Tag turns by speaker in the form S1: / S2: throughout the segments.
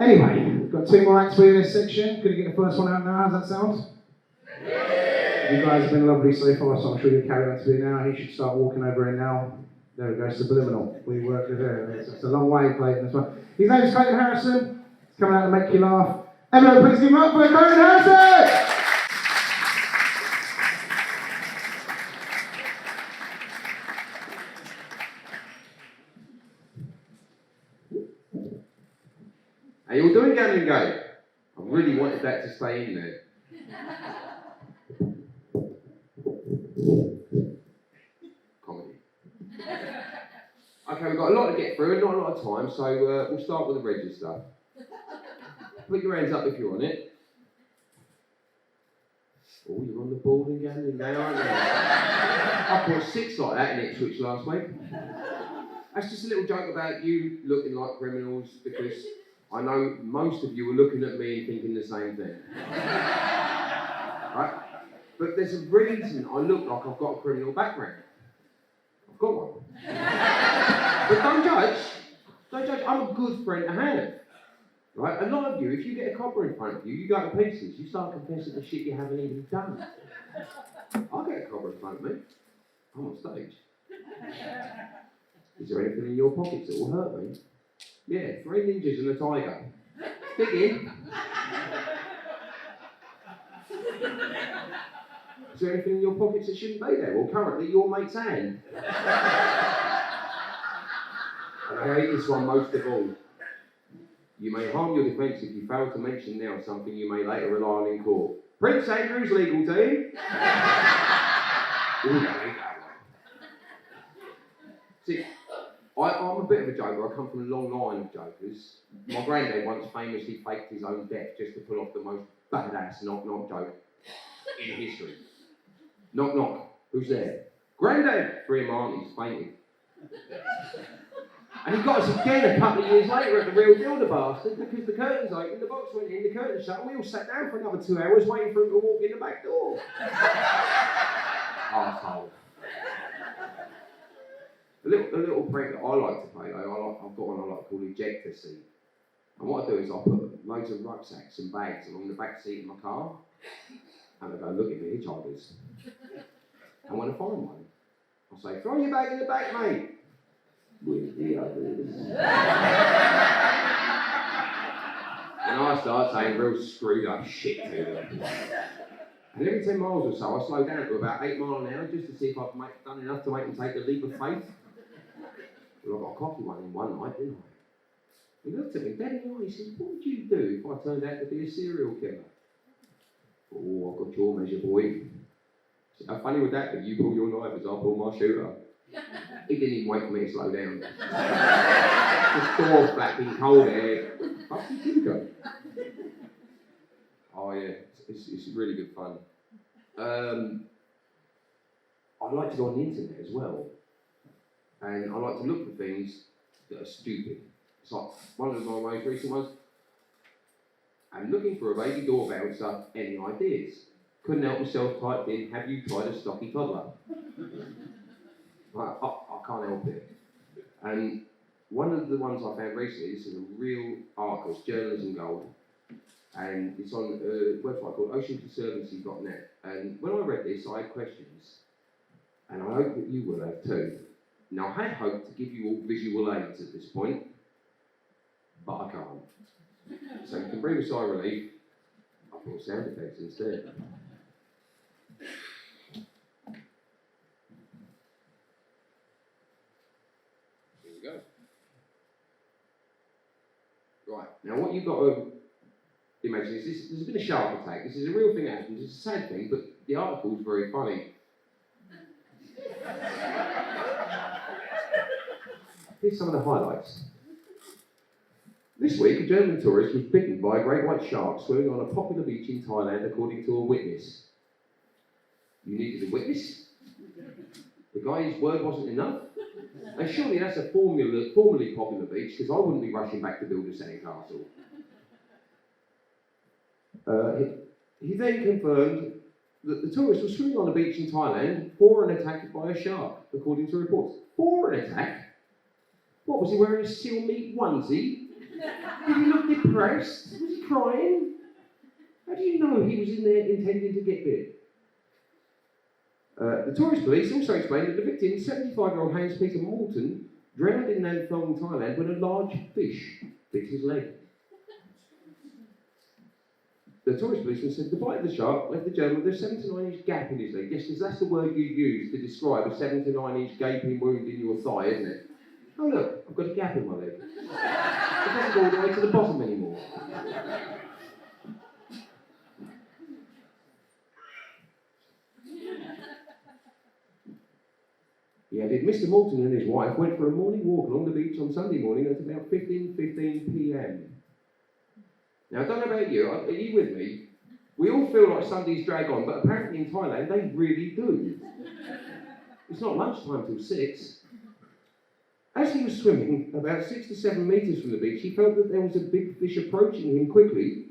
S1: Anyway, we've got 2 more acts for you in this section. Gonna get the first one out now, how's that sound? You guys have been lovely so far, so I'm sure you'll carry on to be now. He should start walking over here now. There we go, subliminal. We work with there. It's a long way, Clayton, this one. His name is Clayton Harrison. He's coming out to make you laugh. Everyone, please give him up for Clayton Harrison!
S2: How you all doing, Gamlingay? I really wanted that to stay in there. Comedy. Okay, we've got a lot to get through and not a lot of time, so we'll start with the register. Put your hands up if you're on it. Oh, you're on the board and Gamlingay, aren't you? I bought 6 like that in Ipswich last week. That's just a little joke about you looking like criminals, because I know most of you are looking at me and thinking the same thing. Right? But there's a reason I look like I've got a criminal background. I've got one. But don't judge. Don't judge. I'm a good friend to have. Right? A lot of you, if you get a copper in front of you, you go to pieces. You start confessing the shit you haven't even done. I'll get a copper in front of me. I'm on stage. Is there anything in your pockets that will hurt me? Yeah, 3 ninjas and a tiger. Dig in. Is there anything in your pockets that shouldn't be there? Well, currently, your mate's hand. And I hate this one most of all. You may harm your defence if you fail to mention now something you may later rely on in court. Prince Andrew's legal team. See, I'm a bit of a joker. I come from a long line of jokers. My granddad once famously faked his own death just to pull off the most badass knock-knock joke in history. Knock knock. Who's there? Granddad! 3 of my aunties fainted. And he got us again a couple of years later at the Real Deal, the bastard, because the curtains opened, the box went in, the curtains shut, and we all sat down for another 2 hours waiting for him to walk in the back door. Arsehole. A little prank that I like to play though, I've got one I like to call ejector seat. And what I do is I put loads of rucksacks and bags along the back seat of my car, and I go, look at the hitchhikers. And when I find one, I say, throw your bag in the back, mate. With the others. And I start saying real screwed up shit to them. And every 10 miles or so, I slow down to about 8 miles an hour just to see if I've done enough to make them take the leap of faith. Well, I got a coffee one in one night, didn't I? He looked at me dead in the eye. He said, what would you do if I turned out to be a serial killer? Oh, I've got your measure, boy. He said, how funny would that be? You pull your knife as I pull my shooter. He didn't even wait for me to slow down. Just door flapping, cold air. Fuck you go. Oh yeah, it's really good fun. I like to go on the internet as well. And I like to look for things that are stupid. It's like one of my most recent ones. I'm looking for a baby door bouncer, any ideas? Couldn't help myself, typed in, have you tried a stocky toddler? I can't help it. And one of the ones I found recently, this is a real article, it's Journalism Gold. And it's on a website called oceanconservancy.net. And when I read this, I had questions. And I hope that you will have too. Now, I had hoped to give you all visual aids at this point, but I can't. So you can breathe a sigh of relief. I put sound effects instead. Here we go. Right, now what you've got to imagine is this, there's been a shark attack. This is a real thing that happens. It's a sad thing, but the article's very funny. Here's some of the highlights. This week, a German tourist was bitten by a great white shark swimming on a popular beach in Thailand, according to a witness. You needed a witness? The guy's word wasn't enough? And surely that's a formerly popular beach, because I wouldn't be rushing back to build a sandcastle. He then confirmed that the tourist was swimming on a beach in Thailand for an attack by a shark, according to reports. For an attack? What, was he wearing a seal meat onesie? Did he look depressed? Was he crying? How do you know he was in there intending to get bit? The tourist police also explained that the victim, 75-year-old Hans Peter Morton, drowned in Nantong, Thailand when a large fish bit his leg. The tourist policeman said the bite of the shark left the gentleman with a 7 to 9 inch gap in his leg. Yes, because that's the word you use to describe a 7 to 9 inch gaping wound in your thigh, isn't it? Oh look, I've got a gap in my leg. It doesn't go all the way to the bottom anymore. He added, Mr. Morton and his wife went for a morning walk along the beach on Sunday morning at about 15:15 p.m. Now, I don't know about you, are you with me? We all feel like Sundays drag on, but apparently in Thailand they really do. It's not lunchtime till 6. As he was swimming about 6 to 7 metres from the beach, he felt that there was a big fish approaching him quickly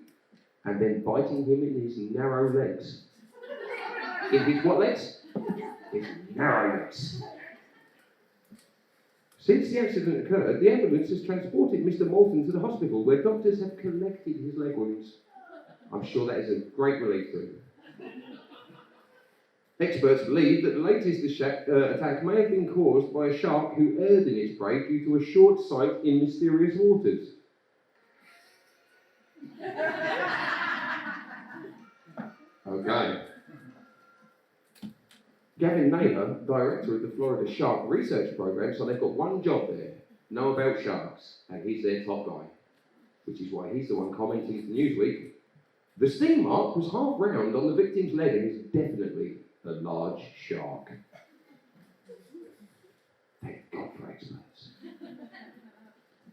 S2: and then biting him in his narrow legs. In his what legs? His narrow legs. Since the accident occurred, the ambulance has transported Mr. Morton to the hospital where doctors have collected his leg wounds. I'm sure that is a great relief to him. Experts believe that the latest attack may have been caused by a shark who erred in its prey due to a short sight in mysterious waters. Okay. Gavin Naylor, director of the Florida Shark Research Program, so they've got one job there, know about sharks, and he's their top guy, which is why he's the one commenting to Newsweek. The sting mark was half round on the victim's leg and is definitely a large shark. Thank God for experts.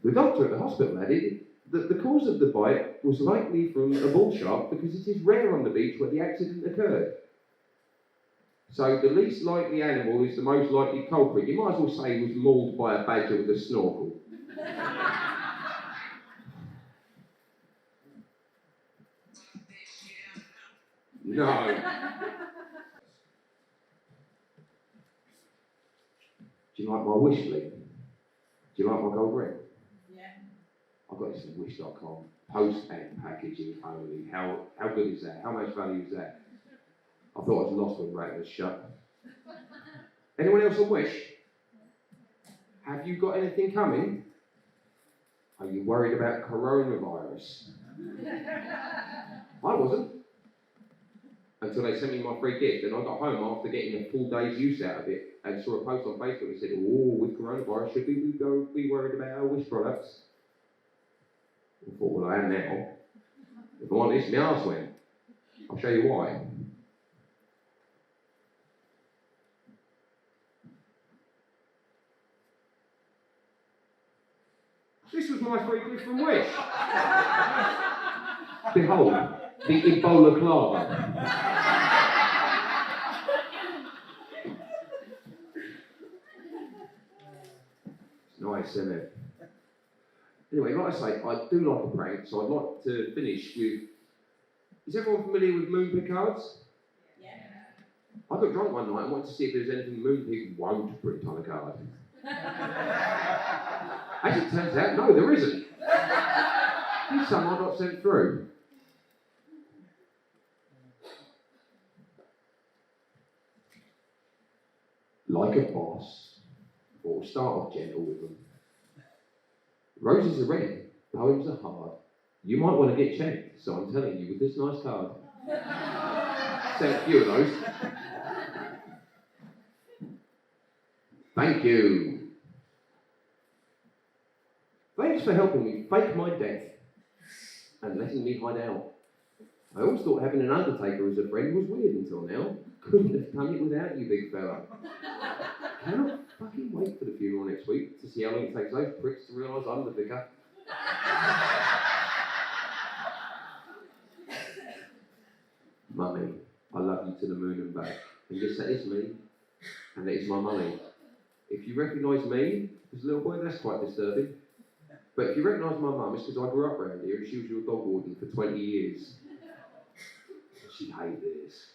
S2: The doctor at the hospital added that the cause of the bite was likely from a bull shark because it is rare on the beach where the accident occurred. So the least likely animal is the most likely culprit. You might as well say he was mauled by a badger with a snorkel. No. Do you like my wish link? Do you like my gold ring? Yeah. I've got this at wish.com. Post and packaging only. How good is that? How much value is that? I thought I was lost when Rat was shut. Anyone else on Wish? Have you got anything coming? Are you worried about coronavirus? I wasn't. Until they sent me my free gift, and I got home after getting a full day's use out of it and saw a post on Facebook that said, oh, with coronavirus, should we be worried about our Wish products? I thought, well, I am now. If I'm honest, my arse went. I'll show you why. This was my free gift from Wish. Behold, the Ebola clava. It's nice, isn't it? Anyway, like I say, I do like a prank, so I'd like to finish with... Is everyone familiar with Moonpig cards? Yeah. I got drunk one night and wanted to see if there was anything Moonpig won't print on a card. As it turns out, no, there isn't. Here's some I got sent through. Like a boss, but we'll start off gentle with them. Roses are red, poems are hard. You might want to get checked, so I'm telling you with this nice card. Sent a few of those. Thank you. Thanks for helping me fake my death and letting me hide out. I always thought having an undertaker as a friend was weird until now. Couldn't have done it without you, big fella. Cannot fucking wait for the funeral next week to see how long it takes those pricks to realise I'm the vicar. Mummy, I love you to the moon and back. And yes, that is me. And that is my mummy. If you recognise me as a little boy, that's quite disturbing. But if you recognise my mum, it's because I grew up around here and she was your dog warden for 20 years. She'd hate this.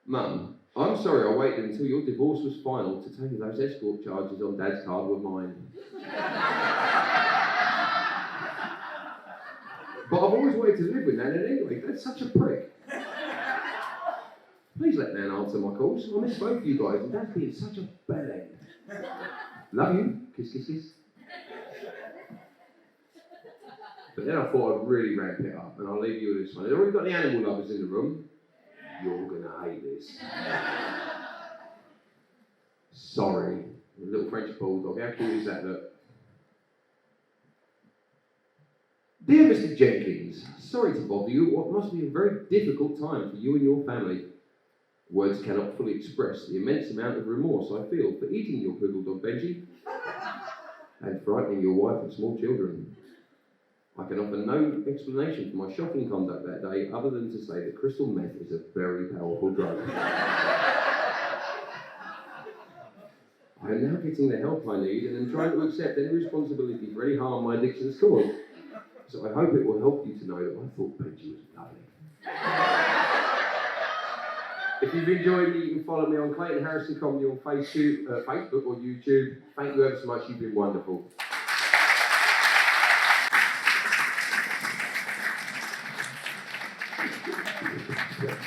S2: Mum, I'm sorry I waited until your divorce was final to tell you those escort charges on Dad's card were mine. But I've always wanted to live with Nan anyway. That's such a prick. Please let Nan answer my calls. I miss both of you guys, and Dad's being such a bell end. Love you. Kiss, kiss, kiss. But then I thought I'd really ramp it up, and I'll leave you with this one. They've already got the animal lovers in the room. You're gonna hate this. Sorry. A little French bulldog. How cute is that, look? Dear Mr. Jenkins, sorry to bother you at what must be a very difficult time for you and your family. Words cannot fully express the immense amount of remorse I feel for eating your poodle dog Benji and frightening your wife and small children. I can offer no explanation for my shocking conduct that day other than to say that crystal meth is a very powerful drug. I am now getting the help I need and am trying to accept any responsibility for any harm my addiction has caused. So I hope it will help you to know that I thought Benji was lovely. If you've enjoyed me, you can follow me on Clayton Harrison Comedy on Facebook or YouTube. Thank you ever so much, you've been wonderful.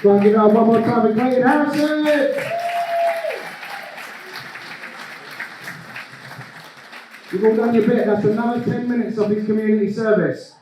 S1: Go and give it up one more time for Clayton Harrison! You've all done your bit, that's another 10 minutes of his community service.